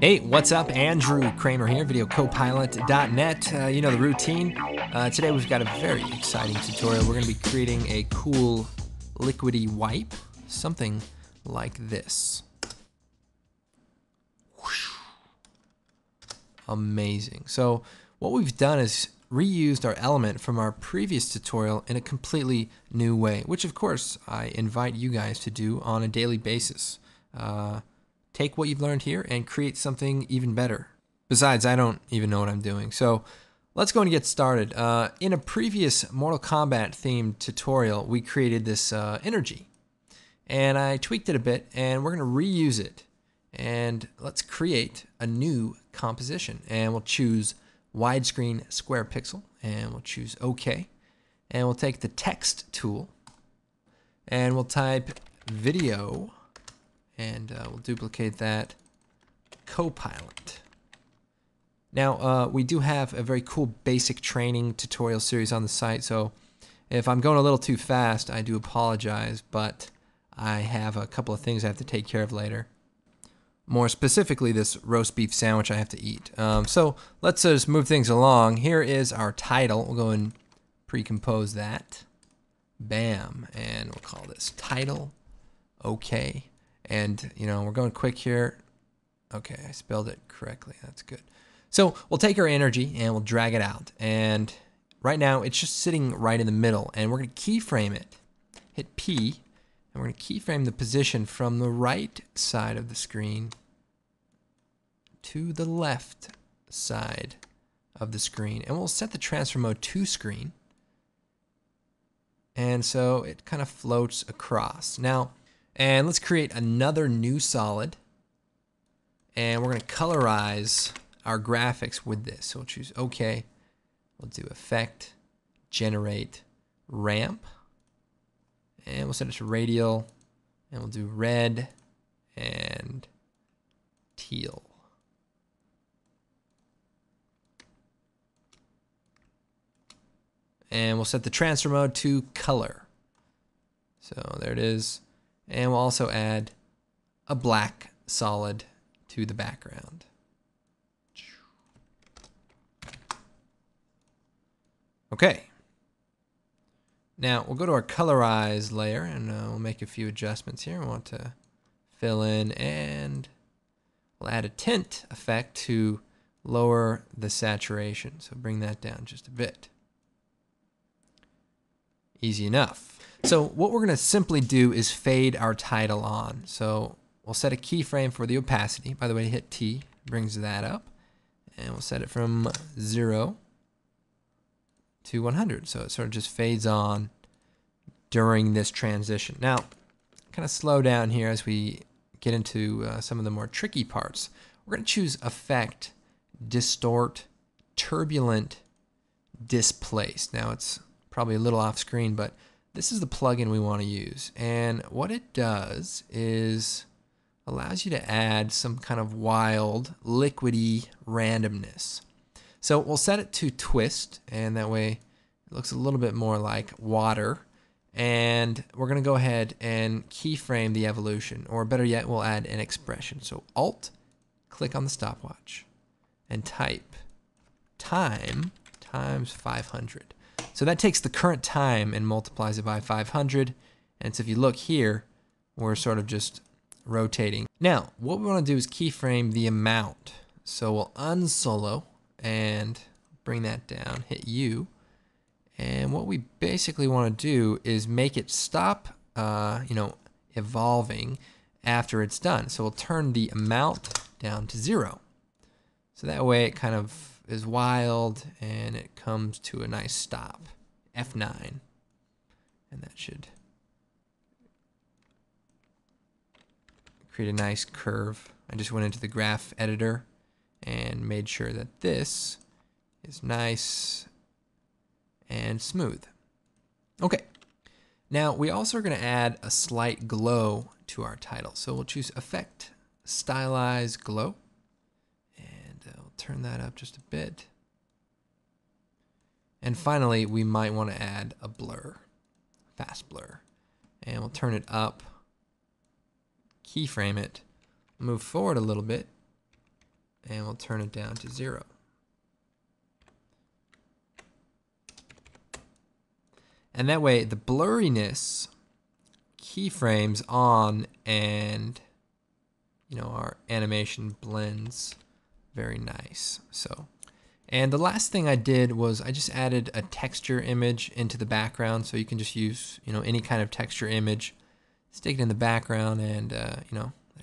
Hey, what's up? Andrew Kramer here, videocopilot.net. You know the routine. Today we've got a very exciting tutorial. We're going to be creating a cool liquidy wipe, something like this. Whoosh. Amazing. So what we've done is reused our element from our previous tutorial in a completely new way, which of course I invite you guys to do on a daily basis. Take what you've learned here and create something even better. Besides, I don't even know what I'm doing. So let's go and get started. In a previous Mortal Kombat themed tutorial, we created this energy. And I tweaked it a bit, and we're going to reuse it. And let's create a new composition. And we'll choose widescreen square pixel, and we'll choose OK. And we'll take the text tool, and we'll type video, and we'll duplicate that, Copilot. Now, we do have a very cool basic training tutorial series on the site, so if I'm going a little too fast, I do apologize, but I have a couple of things I have to take care of later. More specifically, this roast beef sandwich I have to eat. So let's just move things along. Here is our title. We'll go and pre-compose that. Bam. And we'll call this title. Okay. And, you know, we're going quick here. Okay, I spelled it correctly. That's good. So we'll take our energy and we'll drag it out. And right now it's just sitting right in the middle. And we're going to keyframe it. Hit P. And we're going to keyframe the position from the right side of the screen to the left side of the screen. And we'll set the transfer mode to screen. And so it kind of floats across. Now, and let's create another new solid. And we're going to colorize our graphics with this. So we'll choose OK. We'll do Effect, Generate, Ramp. And we'll set it to radial. And we'll do red and teal. And we'll set the transfer mode to color. So there it is. And we'll also add a black solid to the background. Okay. Now we'll go to our colorize layer and we'll make a few adjustments here. We want to fill in, and we'll add a tint effect to lower the saturation. So bring that down just a bit. Easy enough. So what we're going to simply do is fade our title on. So we'll set a keyframe for the opacity. By the way, hit T, brings that up. And we'll set it from 0 to 100. So it sort of just fades on during this transition. Now, kind of slow down here as we get into some of the more tricky parts. We're going to choose Effect, Distort, Turbulent, Displace. Now, it's probably a little off screen, but this is the plugin we want to use. And what it does is allows you to add some kind of wild, liquidy randomness. So we'll set it to twist, and that way it looks a little bit more like water. And we're going to go ahead and keyframe the evolution, or better yet, we'll add an expression. So Alt, click on the stopwatch, and type time times 500. So that takes the current time and multiplies it by 500. And so if you look here, we're sort of just rotating. Now, what we want to do is keyframe the amount. So we'll unsolo and bring that down, hit U. And what we basically want to do is make it stop, evolving after it's done. So we'll turn the amount down to 0. So that way it kind of is wild and it comes to a nice stop. F9. And that should create a nice curve. I just went into the graph editor and made sure that this is nice and smooth. Okay. Now we also are going to add a slight glow to our title. So we'll choose Effect, Stylize, Glow. We'll turn that up just a bit. And finally, we might want to add a blur, fast blur. And we'll turn it up, keyframe it, move forward a little bit, and we'll turn it down to 0. And that way the blurriness keyframes on, and our animation blends very nice. And the last thing I did was I just added a texture image into the background, so you can just use any kind of texture image, stick it in the background, and that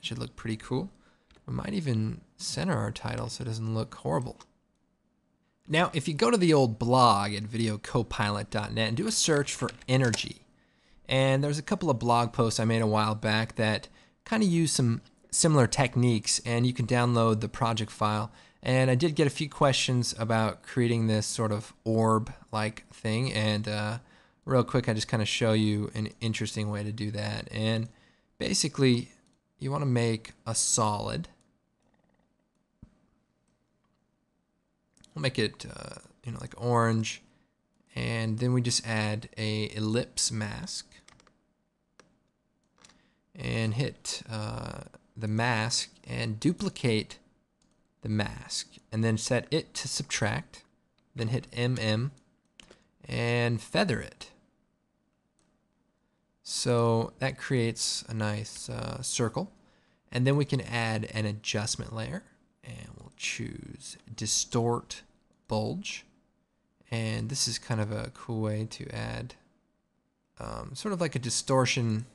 should look pretty cool. We might even center our title so it doesn't look horrible. Now, if you go to the old blog at videocopilot.net and do a search for energy, and there's a couple of blog posts I made a while back that kind of use some similar techniques, and you can download the project file. And I did get a few questions about creating this sort of orb-like thing, and real quick, I just kind of show you an interesting way to do that. And basically, you want to make a solid. We'll make it, like orange, and then we just add a ellipse mask, and hit the mask and duplicate the mask, and then set it to subtract. Then hit MM and feather it. So that creates a nice circle, and then we can add an adjustment layer. And we'll choose Distort Bulge. And this is kind of a cool way to add sort of like a distortion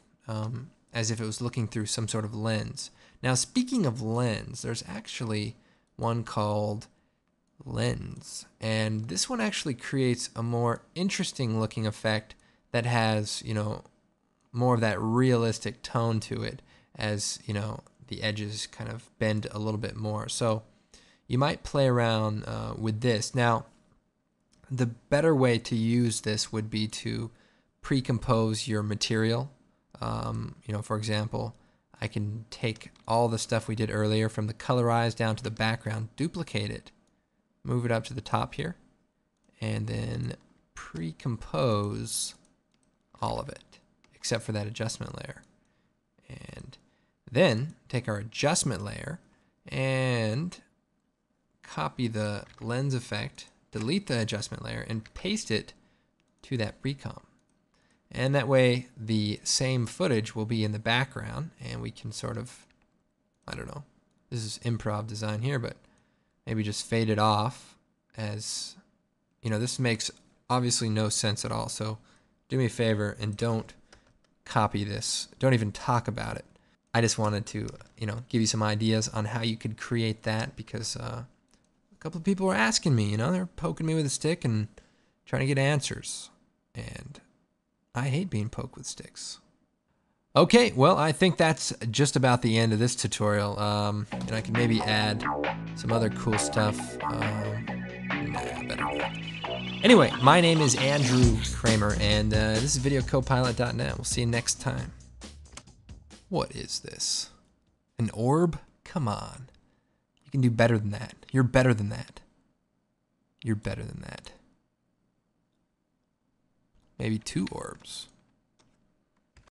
as if it was looking through some sort of lens. Now, speaking of lens, there's actually one called Lens. And this one actually creates a more interesting looking effect that has, more of that realistic tone to it, as, the edges kind of bend a little bit more. So you might play around with this. Now, the better way to use this would be to pre-compose your material. For example, I can take all the stuff we did earlier from the colorize down to the background, duplicate it, move it up to the top here, and then pre-compose all of it, except for that adjustment layer. And then take our adjustment layer and copy the lens effect, delete the adjustment layer, and paste it to that pre-comp. And that way the same footage will be in the background, and we can sort of, I don't know, this is improv design here, but maybe just fade it off as, this makes obviously no sense at all. So do me a favor and don't copy this. Don't even talk about it. I just wanted to, give you some ideas on how you could create that, because a couple of people were asking me, they're poking me with a stick and trying to get answers. And I hate being poked with sticks. Okay, well, I think that's just about the end of this tutorial. And I can maybe add some other cool stuff. Better not. Anyway, my name is Andrew Kramer, and this is videocopilot.net. We'll see you next time. What is this? An orb? Come on. You can do better than that. You're better than that. You're better than that. Maybe 2 orbs.